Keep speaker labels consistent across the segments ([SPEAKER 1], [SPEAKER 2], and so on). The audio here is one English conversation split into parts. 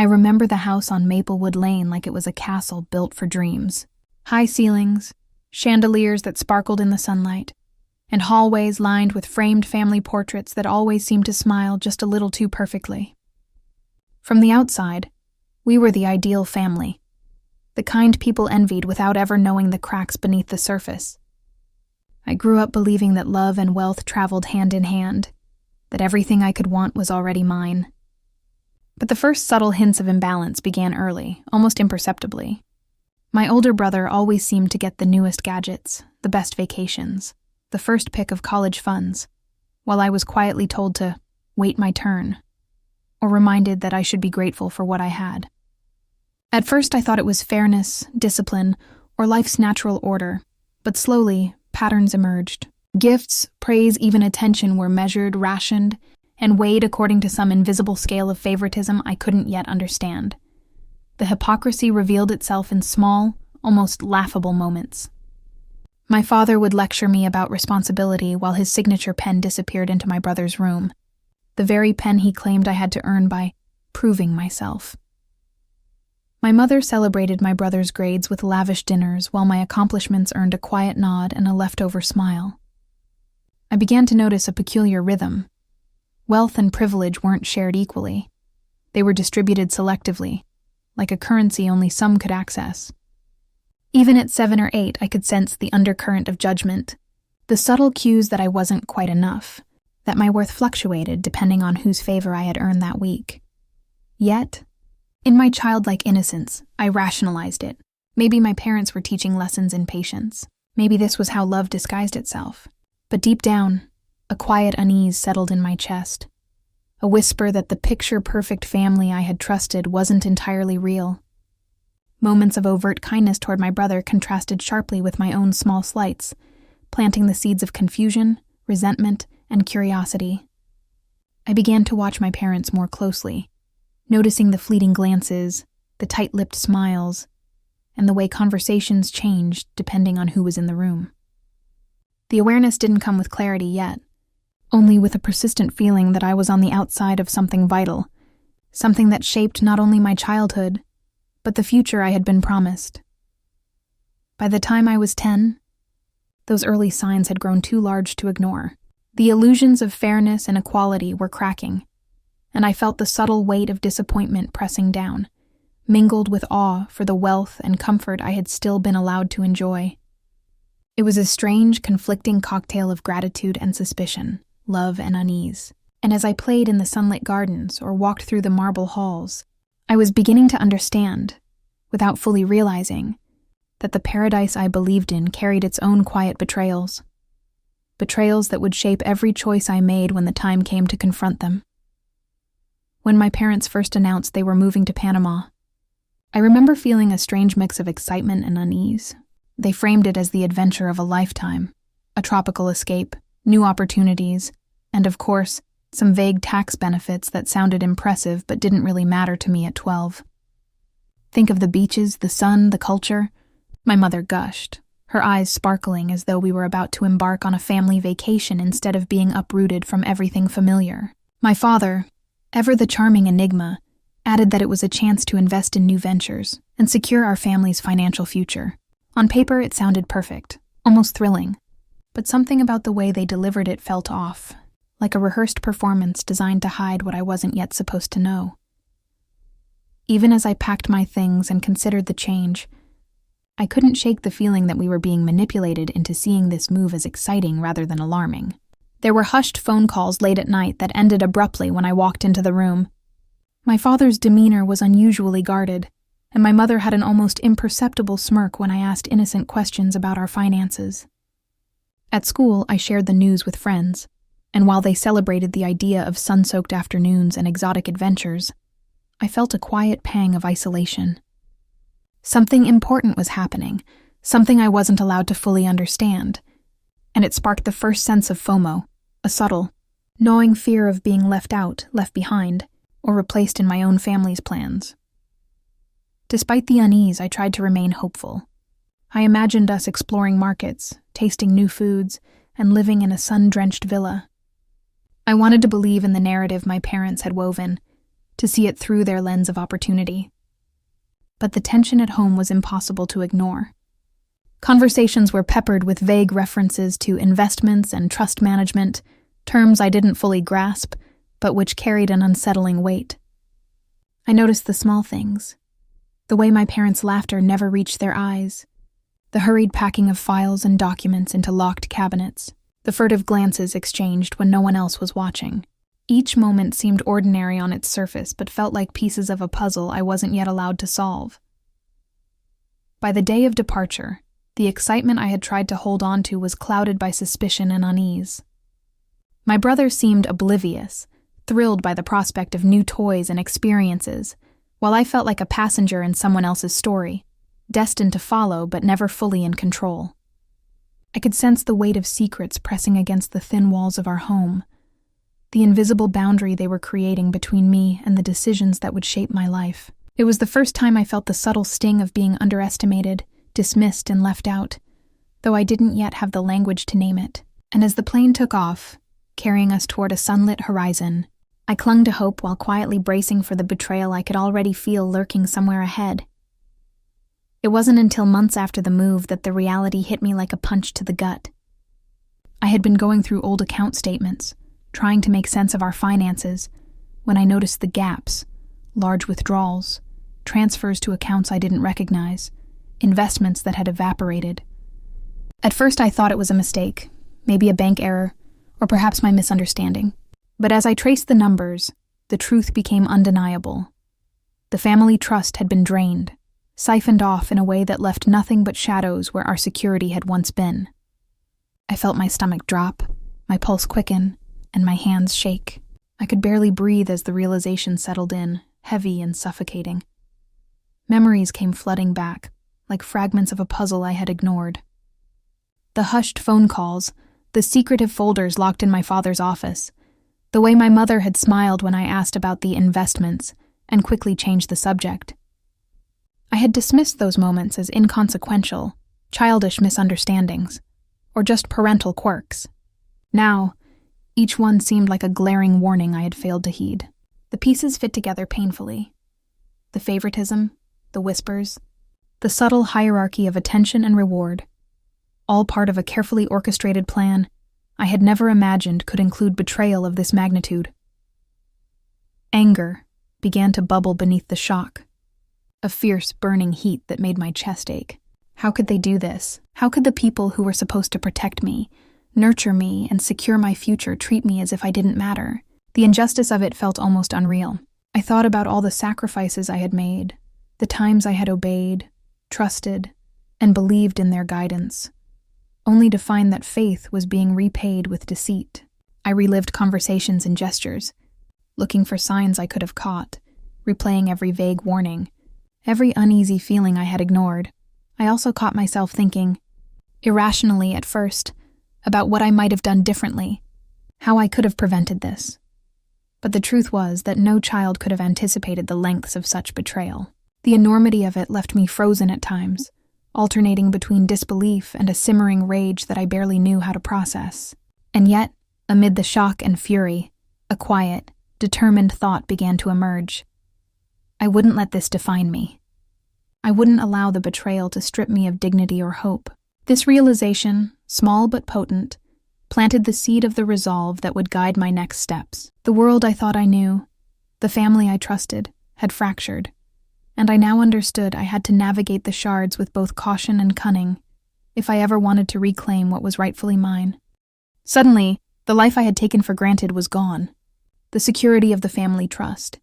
[SPEAKER 1] I remember the house on Maplewood Lane like it was a castle built for dreams. High ceilings, chandeliers that sparkled in the sunlight, and hallways lined with framed family portraits that always seemed to smile just a little too perfectly. From the outside, we were the ideal family, the kind people envied without ever knowing the cracks beneath the surface. I grew up believing that love and wealth traveled hand in hand, that everything I could want was already mine. But the first subtle hints of imbalance began early, almost imperceptibly. My older brother always seemed to get the newest gadgets, the best vacations, the first pick of college funds, while I was quietly told to wait my turn, or reminded that I should be grateful for what I had. At first I thought it was fairness, discipline, or life's natural order, but slowly, patterns emerged. Gifts, praise, even attention were measured, rationed, and weighed according to some invisible scale of favoritism I couldn't yet understand. The hypocrisy revealed itself in small, almost laughable moments. My father would lecture me about responsibility while his signature pen disappeared into my brother's room, the very pen he claimed I had to earn by proving myself. My mother celebrated my brother's grades with lavish dinners while my accomplishments earned a quiet nod and a leftover smile. I began to notice a peculiar rhythm. Wealth and privilege weren't shared equally. They were distributed selectively, like a currency only some could access. Even at 7 or 8, I could sense the undercurrent of judgment, the subtle cues that I wasn't quite enough, that my worth fluctuated depending on whose favor I had earned that week. Yet, in my childlike innocence, I rationalized it. Maybe my parents were teaching lessons in patience. Maybe this was how love disguised itself. But deep down, a quiet unease settled in my chest, a whisper that the picture-perfect family I had trusted wasn't entirely real. Moments of overt kindness toward my brother contrasted sharply with my own small slights, planting the seeds of confusion, resentment, and curiosity. I began to watch my parents more closely, noticing the fleeting glances, the tight-lipped smiles, and the way conversations changed depending on who was in the room. The awareness didn't come with clarity yet, only with a persistent feeling that I was on the outside of something vital, something that shaped not only my childhood, but the future I had been promised. By the time I was 10, those early signs had grown too large to ignore. The illusions of fairness and equality were cracking, and I felt the subtle weight of disappointment pressing down, mingled with awe for the wealth and comfort I had still been allowed to enjoy. It was a strange, conflicting cocktail of gratitude and suspicion, love and unease. And as I played in the sunlit gardens or walked through the marble halls, I was beginning to understand, without fully realizing, that the paradise I believed in carried its own quiet betrayals. Betrayals that would shape every choice I made when the time came to confront them. When my parents first announced they were moving to Panama, I remember feeling a strange mix of excitement and unease. They framed it as the adventure of a lifetime, a tropical escape, new opportunities, and of course, some vague tax benefits that sounded impressive but didn't really matter to me at 12. Think of the beaches, the sun, the culture. My mother gushed, her eyes sparkling as though we were about to embark on a family vacation instead of being uprooted from everything familiar. My father, ever the charming enigma, added that it was a chance to invest in new ventures and secure our family's financial future. On paper, it sounded perfect, almost thrilling, but something about the way they delivered it felt off, like a rehearsed performance designed to hide what I wasn't yet supposed to know. Even as I packed my things and considered the change, I couldn't shake the feeling that we were being manipulated into seeing this move as exciting rather than alarming. There were hushed phone calls late at night that ended abruptly when I walked into the room. My father's demeanor was unusually guarded, and my mother had an almost imperceptible smirk when I asked innocent questions about our finances. At school, I shared the news with friends, and while they celebrated the idea of sun-soaked afternoons and exotic adventures, I felt a quiet pang of isolation. Something important was happening, something I wasn't allowed to fully understand, and it sparked the first sense of FOMO, a subtle, gnawing fear of being left out, left behind, or replaced in my own family's plans. Despite the unease, I tried to remain hopeful. I imagined us exploring markets, tasting new foods, and living in a sun-drenched villa. I wanted to believe in the narrative my parents had woven, to see it through their lens of opportunity. But the tension at home was impossible to ignore. Conversations were peppered with vague references to investments and trust management, terms I didn't fully grasp, but which carried an unsettling weight. I noticed the small things. The way my parents' laughter never reached their eyes. The hurried packing of files and documents into locked cabinets. The furtive glances exchanged when no one else was watching. Each moment seemed ordinary on its surface, but felt like pieces of a puzzle I wasn't yet allowed to solve. By the day of departure, the excitement I had tried to hold on to was clouded by suspicion and unease. My brother seemed oblivious, thrilled by the prospect of new toys and experiences, while I felt like a passenger in someone else's story, destined to follow but never fully in control. I could sense the weight of secrets pressing against the thin walls of our home, the invisible boundary they were creating between me and the decisions that would shape my life. It was the first time I felt the subtle sting of being underestimated, dismissed, and left out, though I didn't yet have the language to name it. And as the plane took off, carrying us toward a sunlit horizon, I clung to hope while quietly bracing for the betrayal I could already feel lurking somewhere ahead. It wasn't until months after the move that the reality hit me like a punch to the gut. I had been going through old account statements, trying to make sense of our finances, when I noticed the gaps, large withdrawals, transfers to accounts I didn't recognize, investments that had evaporated. At first I thought it was a mistake, maybe a bank error, or perhaps my misunderstanding. But as I traced the numbers, the truth became undeniable. The family trust had been drained, siphoned off in a way that left nothing but shadows where our security had once been. I felt my stomach drop, my pulse quicken, and my hands shake. I could barely breathe as the realization settled in, heavy and suffocating. Memories came flooding back, like fragments of a puzzle I had ignored. The hushed phone calls, the secretive folders locked in my father's office, the way my mother had smiled when I asked about the investments and quickly changed the subject. I had dismissed those moments as inconsequential, childish misunderstandings, or just parental quirks. Now, each one seemed like a glaring warning I had failed to heed. The pieces fit together painfully. The favoritism, the whispers, the subtle hierarchy of attention and reward, all part of a carefully orchestrated plan I had never imagined could include betrayal of this magnitude. Anger began to bubble beneath the shock, a fierce, burning heat that made my chest ache. How could they do this? How could the people who were supposed to protect me, nurture me, and secure my future treat me as if I didn't matter? The injustice of it felt almost unreal. I thought about all the sacrifices I had made, the times I had obeyed, trusted, and believed in their guidance, only to find that faith was being repaid with deceit. I relived conversations and gestures, looking for signs I could have caught, replaying every vague warning, every uneasy feeling I had ignored. I also caught myself thinking, irrationally at first, about what I might have done differently, how I could have prevented this. But the truth was that no child could have anticipated the lengths of such betrayal. The enormity of it left me frozen at times, alternating between disbelief and a simmering rage that I barely knew how to process. And yet, amid the shock and fury, a quiet, determined thought began to emerge. I wouldn't let this define me. I wouldn't allow the betrayal to strip me of dignity or hope. This realization, small but potent, planted the seed of the resolve that would guide my next steps. The world I thought I knew, the family I trusted, had fractured, and I now understood I had to navigate the shards with both caution and cunning if I ever wanted to reclaim what was rightfully mine. Suddenly, the life I had taken for granted was gone. The security of the family trust,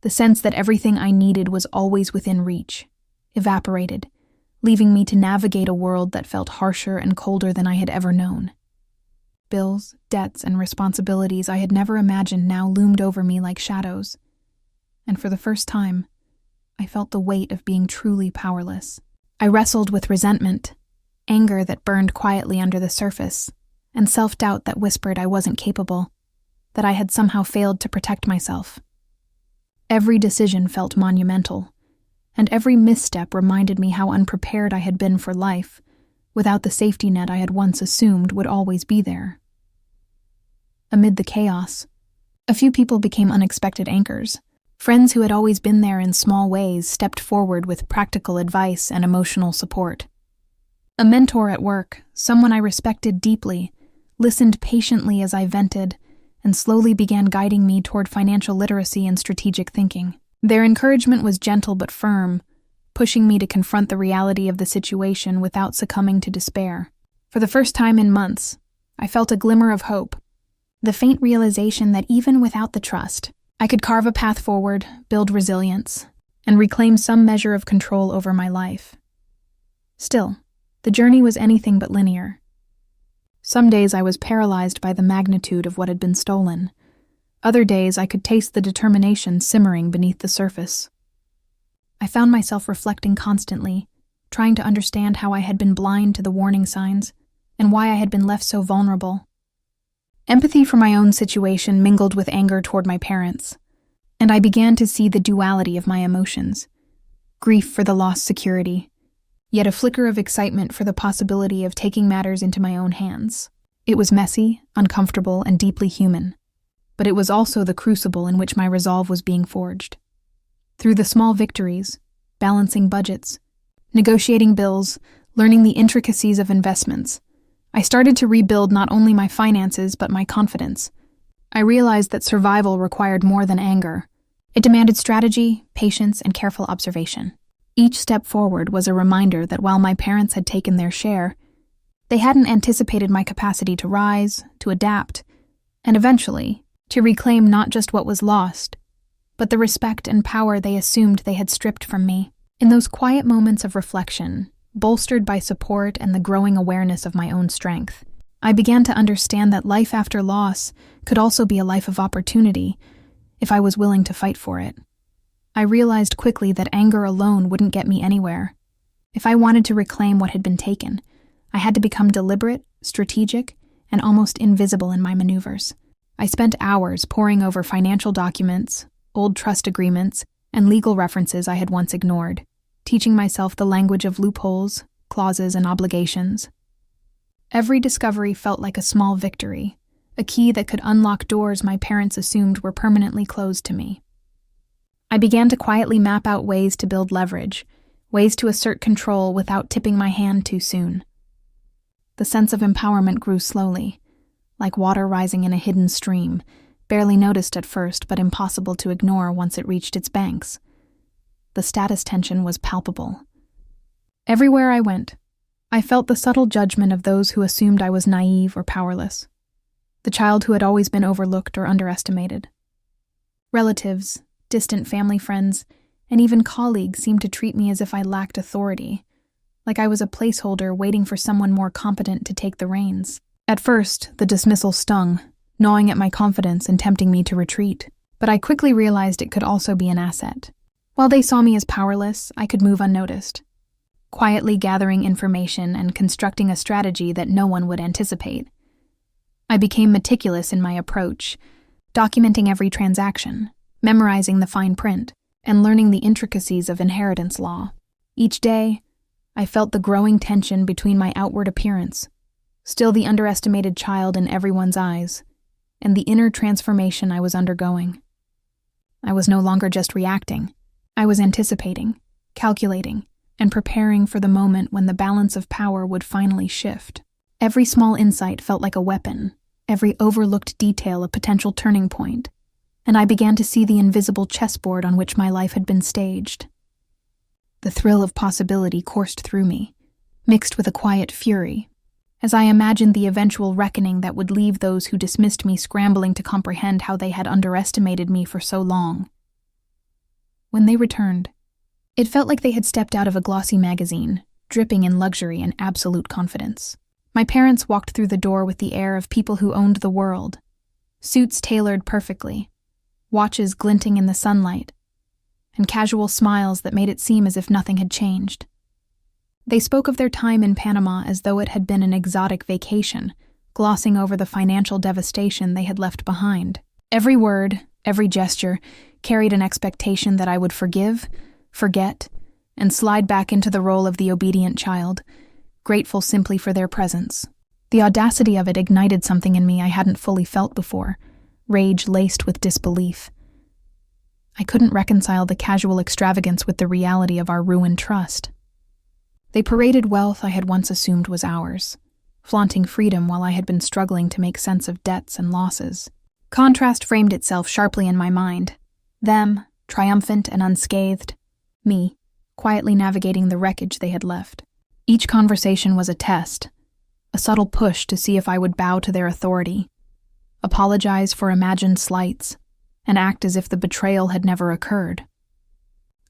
[SPEAKER 1] the sense that everything I needed was always within reach, evaporated, leaving me to navigate a world that felt harsher and colder than I had ever known. Bills, debts, and responsibilities I had never imagined now loomed over me like shadows, and for the first time, I felt the weight of being truly powerless. I wrestled with resentment, anger that burned quietly under the surface, and self-doubt that whispered I wasn't capable, that I had somehow failed to protect myself. Every decision felt monumental, and every misstep reminded me how unprepared I had been for life, without the safety net I had once assumed would always be there. Amid the chaos, a few people became unexpected anchors. Friends who had always been there in small ways stepped forward with practical advice and emotional support. A mentor at work, someone I respected deeply, listened patiently as I vented and slowly began guiding me toward financial literacy and strategic thinking. Their encouragement was gentle but firm, pushing me to confront the reality of the situation without succumbing to despair. For the first time in months, I felt a glimmer of hope, the faint realization that even without the trust, I could carve a path forward, build resilience, and reclaim some measure of control over my life. Still, the journey was anything but linear. Some days I was paralyzed by the magnitude of what had been stolen. Other days I could taste the determination simmering beneath the surface. I found myself reflecting constantly, trying to understand how I had been blind to the warning signs and why I had been left so vulnerable. Empathy for my own situation mingled with anger toward my parents, and I began to see the duality of my emotions: grief for the lost security, yet a flicker of excitement for the possibility of taking matters into my own hands. It was messy, uncomfortable, and deeply human, but it was also the crucible in which my resolve was being forged. Through the small victories, balancing budgets, negotiating bills, learning the intricacies of investments, I started to rebuild not only my finances but my confidence. I realized that survival required more than anger. It demanded strategy, patience, and careful observation. Each step forward was a reminder that while my parents had taken their share, they hadn't anticipated my capacity to rise, to adapt, and eventually, to reclaim not just what was lost, but the respect and power they assumed they had stripped from me. In those quiet moments of reflection, bolstered by support and the growing awareness of my own strength, I began to understand that life after loss could also be a life of opportunity if I was willing to fight for it. I realized quickly that anger alone wouldn't get me anywhere. If I wanted to reclaim what had been taken, I had to become deliberate, strategic, and almost invisible in my maneuvers. I spent hours poring over financial documents, old trust agreements, and legal references I had once ignored, teaching myself the language of loopholes, clauses, and obligations. Every discovery felt like a small victory, a key that could unlock doors my parents assumed were permanently closed to me. I began to quietly map out ways to build leverage, ways to assert control without tipping my hand too soon. The sense of empowerment grew slowly, like water rising in a hidden stream, barely noticed at first but impossible to ignore once it reached its banks. The status tension was palpable. Everywhere I went, I felt the subtle judgment of those who assumed I was naive or powerless, the child who had always been overlooked or underestimated. Relatives, distant family friends, and even colleagues seemed to treat me as if I lacked authority, like I was a placeholder waiting for someone more competent to take the reins. At first, the dismissal stung, gnawing at my confidence and tempting me to retreat, but I quickly realized it could also be an asset. While they saw me as powerless, I could move unnoticed, quietly gathering information and constructing a strategy that no one would anticipate. I became meticulous in my approach, documenting every transaction, memorizing the fine print, and learning the intricacies of inheritance law. Each day, I felt the growing tension between my outward appearance, still the underestimated child in everyone's eyes, and the inner transformation I was undergoing. I was no longer just reacting. I was anticipating, calculating, and preparing for the moment when the balance of power would finally shift. Every small insight felt like a weapon, every overlooked detail a potential turning point, and I began to see the invisible chessboard on which my life had been staged. The thrill of possibility coursed through me, mixed with a quiet fury, as I imagined the eventual reckoning that would leave those who dismissed me scrambling to comprehend how they had underestimated me for so long. When they returned, it felt like they had stepped out of a glossy magazine, dripping in luxury and absolute confidence. My parents walked through the door with the air of people who owned the world, suits tailored perfectly, watches glinting in the sunlight, and casual smiles that made it seem as if nothing had changed. They spoke of their time in Panama as though it had been an exotic vacation, glossing over the financial devastation they had left behind. Every word, every gesture, carried an expectation that I would forgive, forget, and slide back into the role of the obedient child, grateful simply for their presence. The audacity of it ignited something in me I hadn't fully felt before, rage laced with disbelief. I couldn't reconcile the casual extravagance with the reality of our ruined trust. They paraded wealth I had once assumed was ours, flaunting freedom while I had been struggling to make sense of debts and losses. Contrast framed itself sharply in my mind. Them, triumphant and unscathed. Me, quietly navigating the wreckage they had left. Each conversation was a test, a subtle push to see if I would bow to their authority, apologize for imagined slights, and act as if the betrayal had never occurred.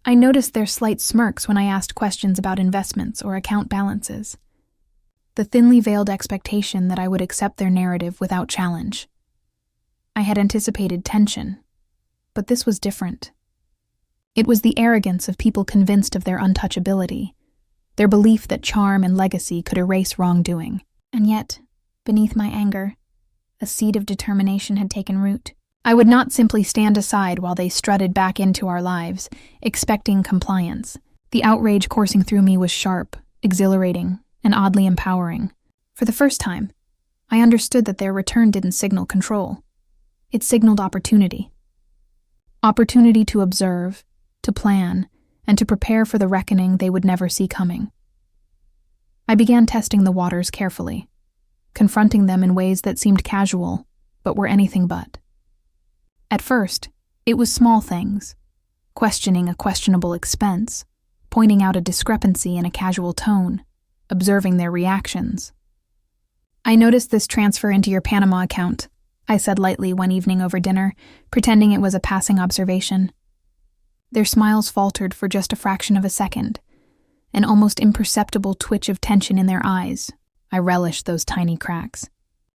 [SPEAKER 1] I noticed their slight smirks when I asked questions about investments or account balances. The thinly veiled expectation that I would accept their narrative without challenge. I had anticipated tension, but this was different. It was the arrogance of people convinced of their untouchability, their belief that charm and legacy could erase wrongdoing. And yet, beneath my anger, a seed of determination had taken root. I would not simply stand aside while they strutted back into our lives, expecting compliance. The outrage coursing through me was sharp, exhilarating, and oddly empowering. For the first time, I understood that their return didn't signal control. It signaled opportunity. Opportunity to observe, to plan, and to prepare for the reckoning they would never see coming. I began testing the waters carefully, confronting them in ways that seemed casual, but were anything but. At first, it was small things, questioning a questionable expense, pointing out a discrepancy in a casual tone, observing their reactions. "I noticed this transfer into your Panama account," I said lightly one evening over dinner, pretending it was a passing observation. Their smiles faltered for just a fraction of a second, an almost imperceptible twitch of tension in their eyes. I relished those tiny cracks,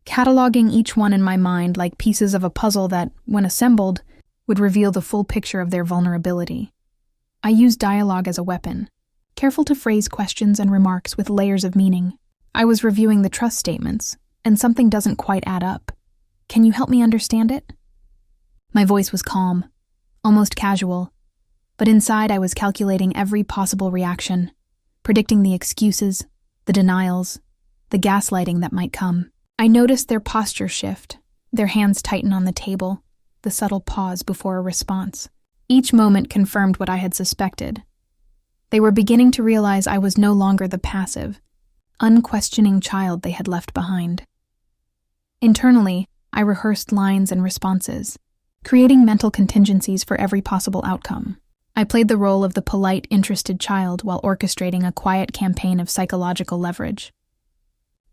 [SPEAKER 1] cataloging each one in my mind like pieces of a puzzle that, when assembled, would reveal the full picture of their vulnerability. I used dialogue as a weapon, careful to phrase questions and remarks with layers of meaning. I was reviewing the trust statements, and something doesn't quite add up. Can you help me understand it? My voice was calm, almost casual, but inside I was calculating every possible reaction, predicting the excuses, the denials, the gaslighting that might come. I noticed their posture shift, their hands tighten on the table, the subtle pause before a response. Each moment confirmed what I had suspected. They were beginning to realize I was no longer the passive, unquestioning child they had left behind. Internally, I rehearsed lines and responses, creating mental contingencies for every possible outcome. I played the role of the polite, interested child while orchestrating a quiet campaign of psychological leverage.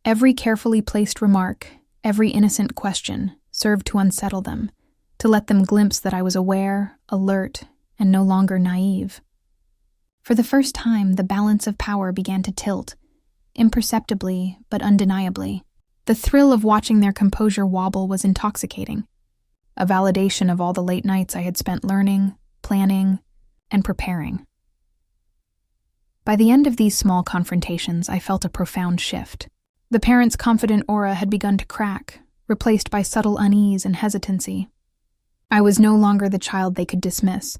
[SPEAKER 1] Every carefully placed remark, every innocent question, served to unsettle them, to let them glimpse that I was aware, alert, and no longer naive. For the first time, the balance of power began to tilt, imperceptibly but undeniably. The thrill of watching their composure wobble was intoxicating, a validation of all the late nights I had spent learning, planning, and preparing. By the end of these small confrontations, I felt a profound shift. The parents' confident aura had begun to crack, replaced by subtle unease and hesitancy. I was no longer the child they could dismiss,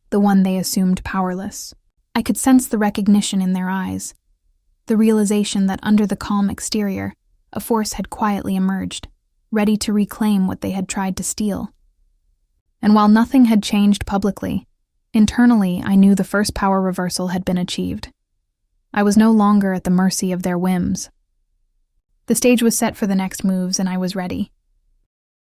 [SPEAKER 1] the one they assumed powerless. I could sense the recognition in their eyes, the realization that under the calm exterior, a force had quietly emerged, ready to reclaim what they had tried to steal. And while nothing had changed publicly, internally I knew the first power reversal had been achieved. I was no longer at the mercy of their whims. The stage was set for the next moves, and I was ready.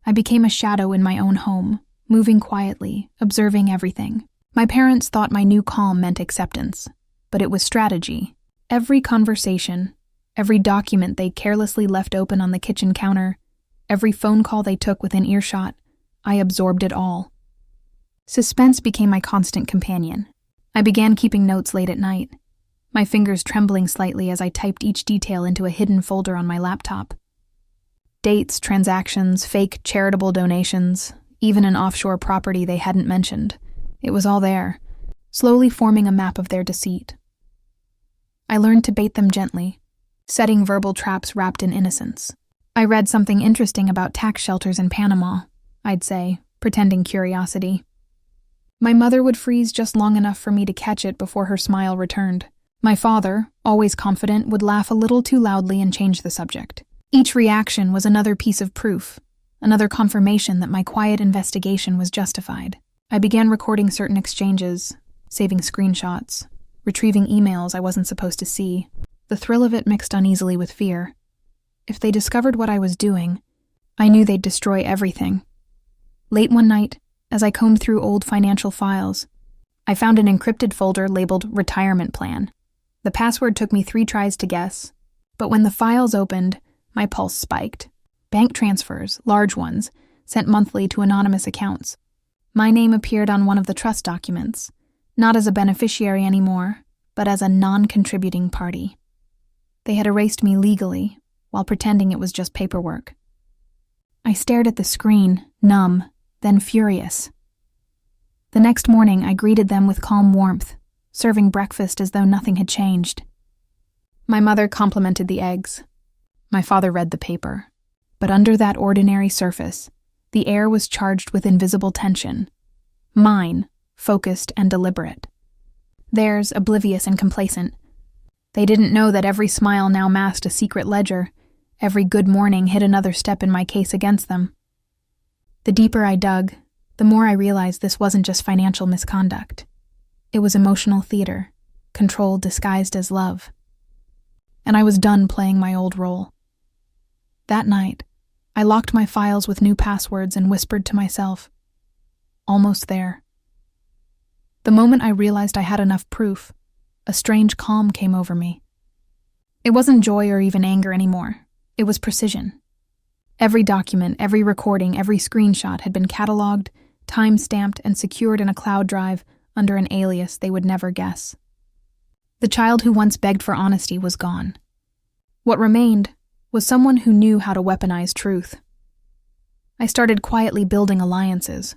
[SPEAKER 1] I became a shadow in my own home, moving quietly, observing everything. My parents thought my new calm meant acceptance, but it was strategy. Every conversation, every document they carelessly left open on the kitchen counter, every phone call they took within earshot, I absorbed it all. Suspense became my constant companion. I began keeping notes late at night, my fingers trembling slightly as I typed each detail into a hidden folder on my laptop. Dates, transactions, fake charitable donations, even an offshore property they hadn't mentioned. It was all there, slowly forming a map of their deceit. I learned to bait them gently, setting verbal traps wrapped in innocence. I read something interesting about tax shelters in Panama, I'd say, pretending curiosity. My mother would freeze just long enough for me to catch it before her smile returned. My father, always confident, would laugh a little too loudly and change the subject. Each reaction was another piece of proof, another confirmation that my quiet investigation was justified. I began recording certain exchanges, saving screenshots, retrieving emails I wasn't supposed to see. The thrill of it mixed uneasily with fear. If they discovered what I was doing, I knew they'd destroy everything. Late one night, as I combed through old financial files, I found an encrypted folder labeled Retirement Plan. The password took me 3 tries to guess, but when the files opened, my pulse spiked. Bank transfers, large ones, sent monthly to anonymous accounts. My name appeared on one of the trust documents, not as a beneficiary anymore, but as a non-contributing party. They had erased me legally, while pretending it was just paperwork. I stared at the screen, numb, then furious. The next morning, I greeted them with calm warmth, serving breakfast as though nothing had changed. My mother complimented the eggs. My father read the paper. But under that ordinary surface, the air was charged with invisible tension. Mine, focused and deliberate. Theirs, oblivious and complacent. They didn't know that every smile now masked a secret ledger. Every good morning hid another step in my case against them. The deeper I dug, the more I realized this wasn't just financial misconduct. It was emotional theater, control disguised as love. And I was done playing my old role. That night, I locked my files with new passwords and whispered to myself, almost there. The moment I realized I had enough proof, a strange calm came over me. It wasn't joy or even anger anymore. It was precision. Every document, every recording, every screenshot had been cataloged, time-stamped, and secured in a cloud drive under an alias they would never guess. The child who once begged for honesty was gone. What remained was someone who knew how to weaponize truth. I started quietly building alliances.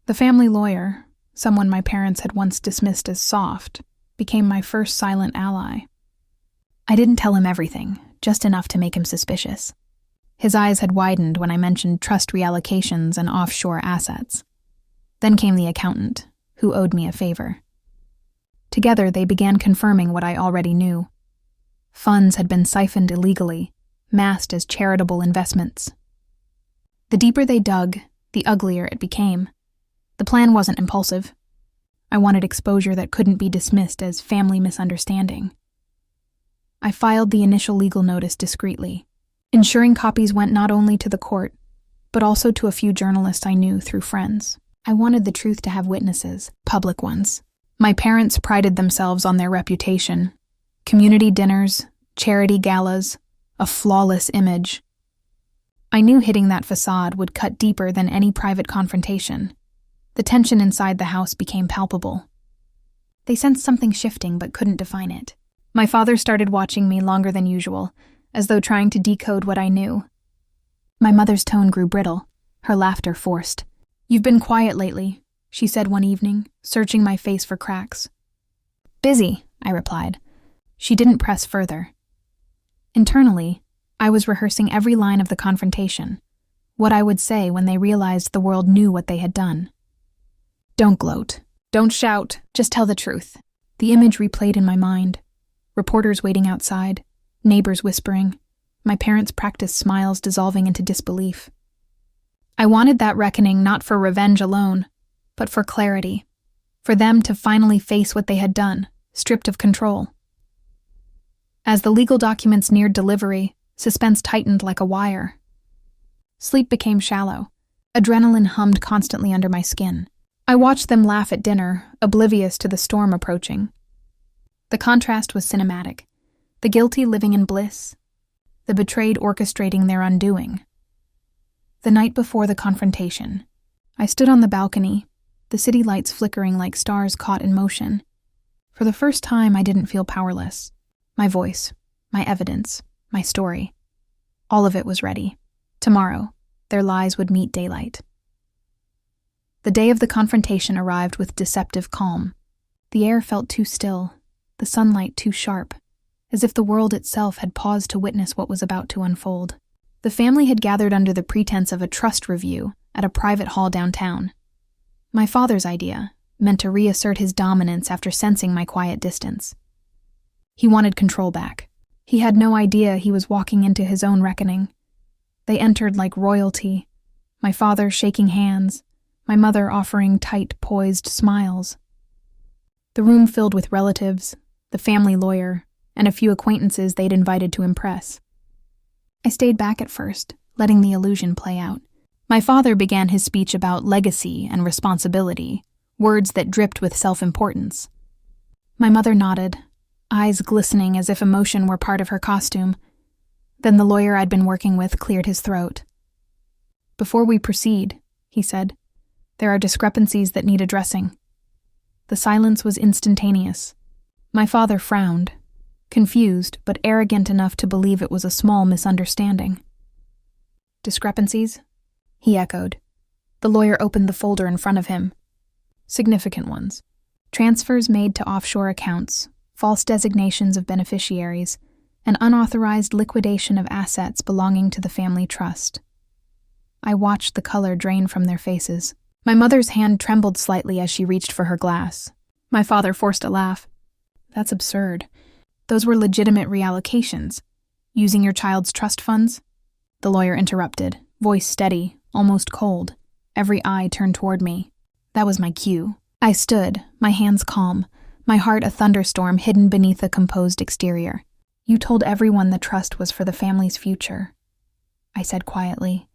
[SPEAKER 1] The family lawyer, someone my parents had once dismissed as soft, became my first silent ally. I didn't tell him everything, just enough to make him suspicious. His eyes had widened when I mentioned trust reallocations and offshore assets. Then came the accountant, who owed me a favor. Together, they began confirming what I already knew. Funds had been siphoned illegally, masked as charitable investments. The deeper they dug, the uglier it became. The plan wasn't impulsive. I wanted exposure that couldn't be dismissed as family misunderstanding. I filed the initial legal notice discreetly, ensuring copies went not only to the court, but also to a few journalists I knew through friends. I wanted the truth to have witnesses, public ones. My parents prided themselves on their reputation. Community dinners, charity galas, a flawless image. I knew hitting that facade would cut deeper than any private confrontation. The tension inside the house became palpable. They sensed something shifting but couldn't define it. My father started watching me longer than usual, as though trying to decode what I knew. My mother's tone grew brittle, her laughter forced. "You've been quiet lately," she said one evening, searching my face for cracks. "Busy," I replied. She didn't press further. Internally, I was rehearsing every line of the confrontation, what I would say when they realized the world knew what they had done. "Don't gloat. Don't shout. Just tell the truth." The image replayed in my mind. Reporters waiting outside, neighbors whispering, my parents' practiced smiles dissolving into disbelief. I wanted that reckoning not for revenge alone, but for clarity, for them to finally face what they had done, stripped of control. As the legal documents neared delivery, suspense tightened like a wire. Sleep became shallow. Adrenaline hummed constantly under my skin. I watched them laugh at dinner, oblivious to the storm approaching. The contrast was cinematic. The guilty living in bliss, the betrayed orchestrating their undoing. The night before the confrontation, I stood on the balcony, the city lights flickering like stars caught in motion. For the first time, I didn't feel powerless. My voice, my evidence, my story. All of it was ready. Tomorrow, their lies would meet daylight. The day of the confrontation arrived with deceptive calm. The air felt too still, the sunlight too sharp, as if the world itself had paused to witness what was about to unfold. The family had gathered under the pretense of a trust review at a private hall downtown. My father's idea, meant to reassert his dominance after sensing my quiet distance. He wanted control back. He had no idea he was walking into his own reckoning. They entered like royalty, my father shaking hands, my mother offering tight, poised smiles. The room filled with relatives, the family lawyer, and a few acquaintances they'd invited to impress. I stayed back at first, letting the illusion play out. My father began his speech about legacy and responsibility, words that dripped with self-importance. My mother nodded, eyes glistening as if emotion were part of her costume. Then the lawyer I'd been working with cleared his throat. "Before we proceed," he said, "there are discrepancies that need addressing." The silence was instantaneous. My father frowned, confused but arrogant enough to believe it was a small misunderstanding. "Discrepancies?" he echoed. The lawyer opened the folder in front of him. "Significant ones. Transfers made to offshore accounts, false designations of beneficiaries, and unauthorized liquidation of assets belonging to the family trust." I watched the color drain from their faces. My mother's hand trembled slightly as she reached for her glass. My father forced a laugh. "That's absurd. Those were legitimate reallocations. Using your child's trust funds?" The lawyer interrupted, voice steady, almost cold. Every eye turned toward me. That was my cue. I stood, my hands calm, my heart a thunderstorm hidden beneath a composed exterior. "You told everyone the trust was for the family's future," I said quietly,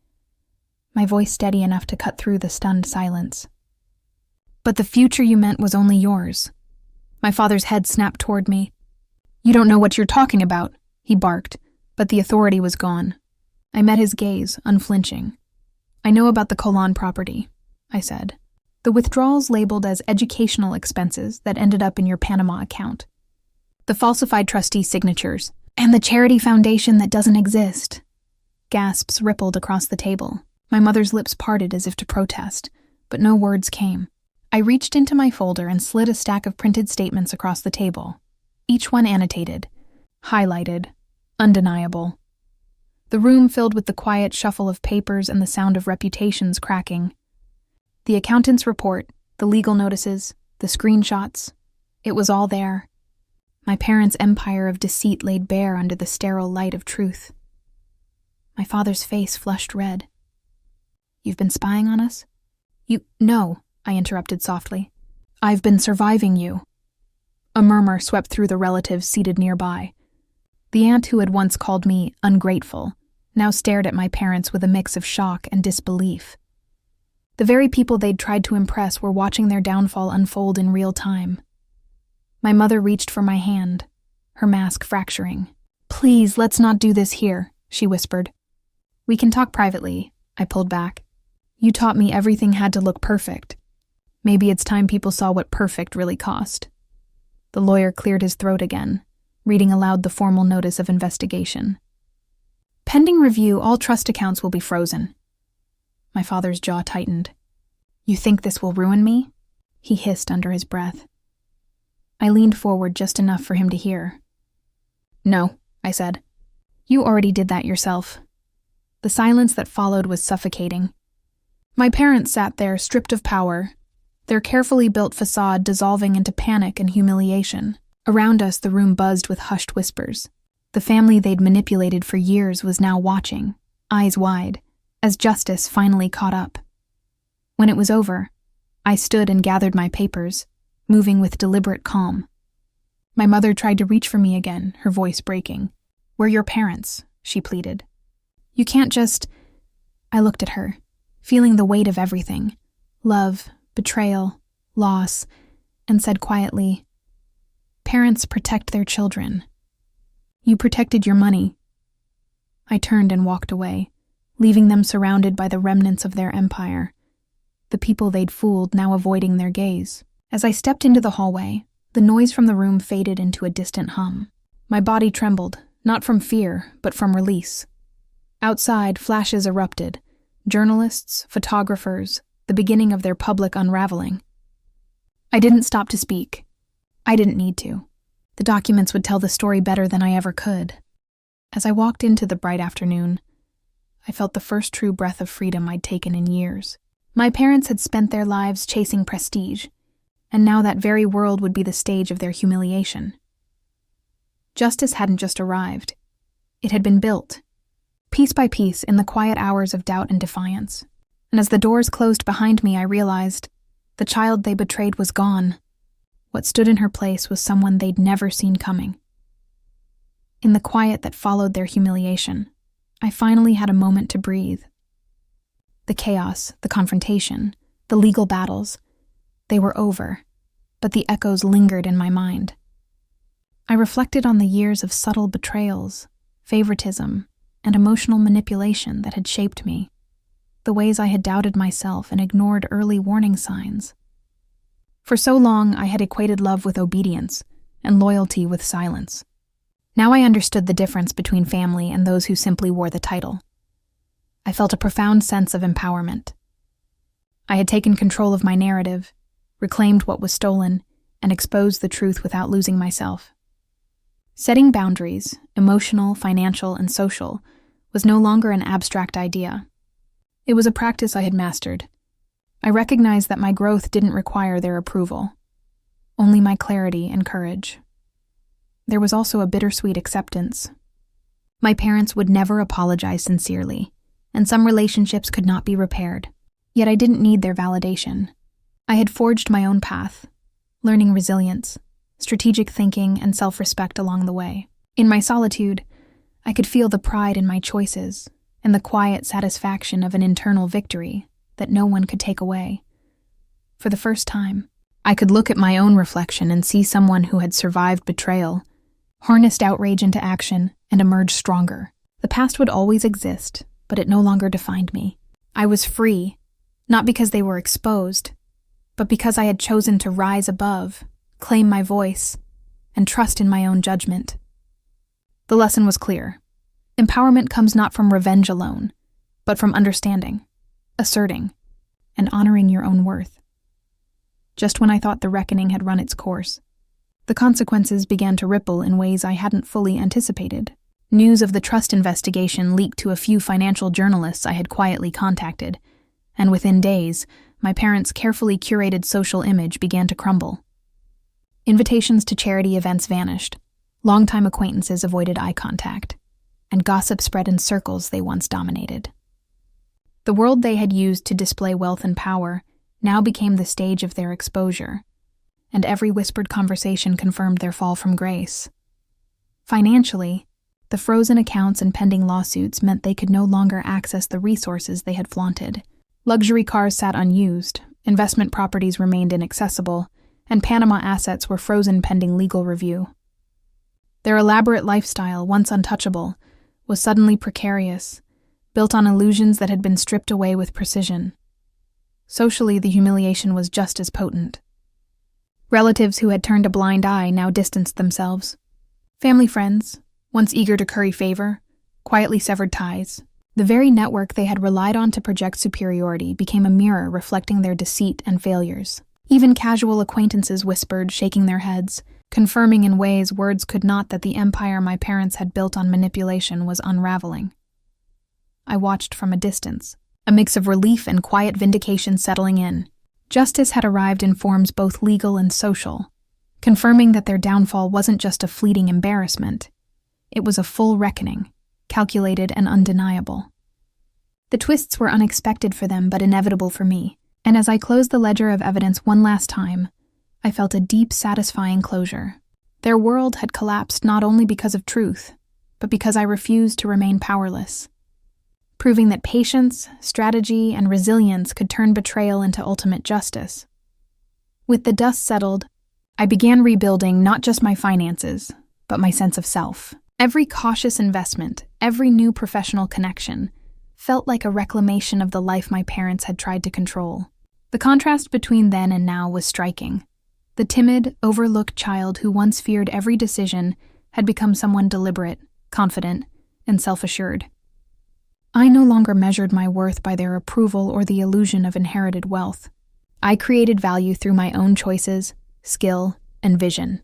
[SPEAKER 1] my voice steady enough to cut through the stunned silence. "But the future you meant was only yours." My father's head snapped toward me. "You don't know what you're talking about," he barked, but the authority was gone. I met his gaze, unflinching. "I know about the Colon property," I said. "The withdrawals labeled as educational expenses that ended up in your Panama account. The falsified trustee signatures, and the charity foundation that doesn't exist." Gasps rippled across the table. My mother's lips parted as if to protest, but no words came. I reached into my folder and slid a stack of printed statements across the table, each one annotated, highlighted, undeniable. The room filled with the quiet shuffle of papers and the sound of reputations cracking. The accountant's report, the legal notices, the screenshots, it was all there. My parents' empire of deceit laid bare under the sterile light of truth. My father's face flushed red. "You've been spying on us?" No, I interrupted softly. "I've been surviving you." A murmur swept through the relatives seated nearby. The aunt who had once called me ungrateful now stared at my parents with a mix of shock and disbelief. The very people they'd tried to impress were watching their downfall unfold in real time. My mother reached for my hand, her mask fracturing. "Please, let's not do this here," she whispered. "We can talk privately," I pulled back. "You taught me everything had to look perfect. Maybe it's time people saw what perfect really cost." The lawyer cleared his throat again, reading aloud the formal notice of investigation. "Pending review, all trust accounts will be frozen." My father's jaw tightened. "You think this will ruin me?" he hissed under his breath. I leaned forward just enough for him to hear. "No," I said. "You already did that yourself." The silence that followed was suffocating. My parents sat there, stripped of power, their carefully built facade dissolving into panic and humiliation. Around us, the room buzzed with hushed whispers. The family they'd manipulated for years was now watching, eyes wide, as justice finally caught up. When it was over, I stood and gathered my papers, moving with deliberate calm. My mother tried to reach for me again, her voice breaking. "We're your parents," she pleaded. "You can't just—" I looked at her, feeling the weight of everything, love, betrayal, loss, and said quietly, "Parents protect their children. You protected your money." I turned and walked away, leaving them surrounded by the remnants of their empire, the people they'd fooled now avoiding their gaze. As I stepped into the hallway, the noise from the room faded into a distant hum. My body trembled, not from fear, but from release. Outside, flashes erupted. Journalists, photographers, the beginning of their public unraveling. I didn't stop to speak. I didn't need to. The documents would tell the story better than I ever could. As I walked into the bright afternoon, I felt the first true breath of freedom I'd taken in years. My parents had spent their lives chasing prestige, and now that very world would be the stage of their humiliation. Justice hadn't just arrived. It had been built, piece by piece in the quiet hours of doubt and defiance. and as the doors closed behind me, I realized the child they betrayed was gone. What stood in her place was someone they'd never seen coming. In the quiet that followed their humiliation, I finally had a moment to breathe. The chaos, the confrontation, the legal battles, they were over, but the echoes lingered in my mind. I reflected on the years of subtle betrayals, favoritism, and emotional manipulation that had shaped me, the ways I had doubted myself and ignored early warning signs. For so long, I had equated love with obedience and loyalty with silence. Now I understood the difference between family and those who simply wore the title. I felt a profound sense of empowerment. I had taken control of my narrative, reclaimed what was stolen, and exposed the truth without losing myself. Setting boundaries, emotional, financial, and social, was no longer an abstract idea. It was a practice I had mastered. I recognized that my growth didn't require their approval, only my clarity and courage. There was also a bittersweet acceptance. My parents would never apologize sincerely, and some relationships could not be repaired. Yet I didn't need their validation. I had forged my own path, learning resilience, strategic thinking, and self-respect along the way. In my solitude, I could feel the pride in my choices and the quiet satisfaction of an internal victory that no one could take away. For the first time, I could look at my own reflection and see someone who had survived betrayal, harnessed outrage into action, and emerged stronger. The past would always exist, but it no longer defined me. I was free, not because they were exposed, but because I had chosen to rise above, claim my voice, and trust in my own judgment. The lesson was clear. Empowerment comes not from revenge alone, but from understanding, asserting, and honoring your own worth. Just when I thought the reckoning had run its course, the consequences began to ripple in ways I hadn't fully anticipated. News of the trust investigation leaked to a few financial journalists I had quietly contacted, and within days, my parents' carefully curated social image began to crumble. Invitations to charity events vanished, longtime acquaintances avoided eye contact, and gossip spread in circles they once dominated. The world they had used to display wealth and power now became the stage of their exposure, and every whispered conversation confirmed their fall from grace. Financially, the frozen accounts and pending lawsuits meant they could no longer access the resources they had flaunted. Luxury cars sat unused, investment properties remained inaccessible, and Panama assets were frozen pending legal review. Their elaborate lifestyle, once untouchable, was suddenly precarious, built on illusions that had been stripped away with precision. Socially, the humiliation was just as potent. Relatives who had turned a blind eye now distanced themselves. Family friends, once eager to curry favor, quietly severed ties. The very network they had relied on to project superiority became a mirror reflecting their deceit and failures. Even casual acquaintances whispered, shaking their heads, confirming in ways words could not that the empire my parents had built on manipulation was unraveling. I watched from a distance, a mix of relief and quiet vindication settling in. Justice had arrived in forms both legal and social, confirming that their downfall wasn't just a fleeting embarrassment. It was a full reckoning, calculated and undeniable. The twists were unexpected for them but inevitable for me, and as I closed the ledger of evidence one last time, I felt a deep, satisfying closure. Their world had collapsed not only because of truth, but because I refused to remain powerless, proving that patience, strategy, and resilience could turn betrayal into ultimate justice. With the dust settled, I began rebuilding not just my finances, but my sense of self. Every cautious investment, every new professional connection, felt like a reclamation of the life my parents had tried to control. The contrast between then and now was striking. The timid, overlooked child who once feared every decision had become someone deliberate, confident, and self-assured. I no longer measured my worth by their approval or the illusion of inherited wealth. I created value through my own choices, skill, and vision.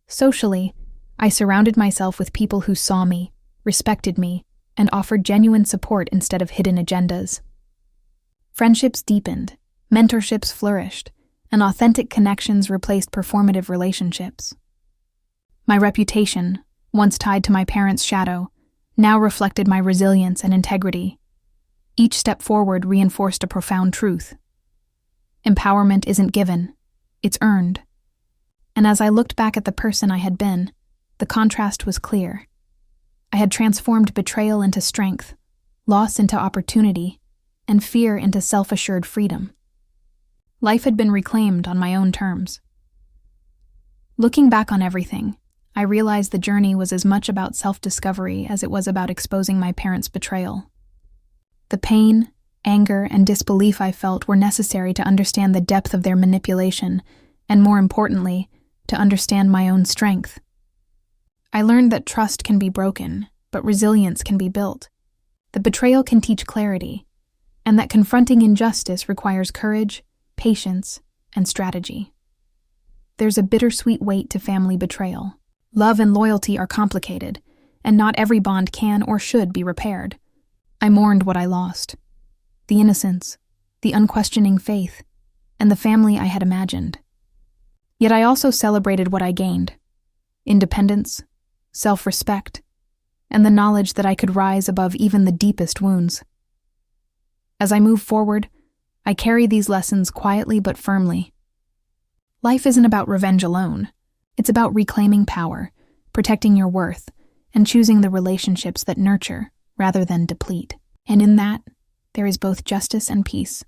[SPEAKER 1] Socially, I surrounded myself with people who saw me, respected me, and offered genuine support instead of hidden agendas. Friendships deepened, mentorships flourished, and authentic connections replaced performative relationships. My reputation, once tied to my parents' shadow, now reflected my resilience and integrity. Each step forward reinforced a profound truth. Empowerment isn't given, it's earned. And as I looked back at the person I had been, the contrast was clear. I had transformed betrayal into strength, loss into opportunity, and fear into self-assured freedom. Life had been reclaimed on my own terms. Looking back on everything, I realized the journey was as much about self-discovery as it was about exposing my parents' betrayal. The pain, anger, and disbelief I felt were necessary to understand the depth of their manipulation, and more importantly, to understand my own strength. I learned that trust can be broken, but resilience can be built. That betrayal can teach clarity, and that confronting injustice requires courage, patience, and strategy. There's a bittersweet weight to family betrayal. Love and loyalty are complicated, and not every bond can or should be repaired. I mourned what I lost: the innocence, the unquestioning faith, and the family I had imagined. Yet I also celebrated what I gained: independence, self-respect, and the knowledge that I could rise above even the deepest wounds. As I move forward, I carry these lessons quietly but firmly. Life isn't about revenge alone. It's about reclaiming power, protecting your worth, and choosing the relationships that nurture rather than deplete. And in that, there is both justice and peace.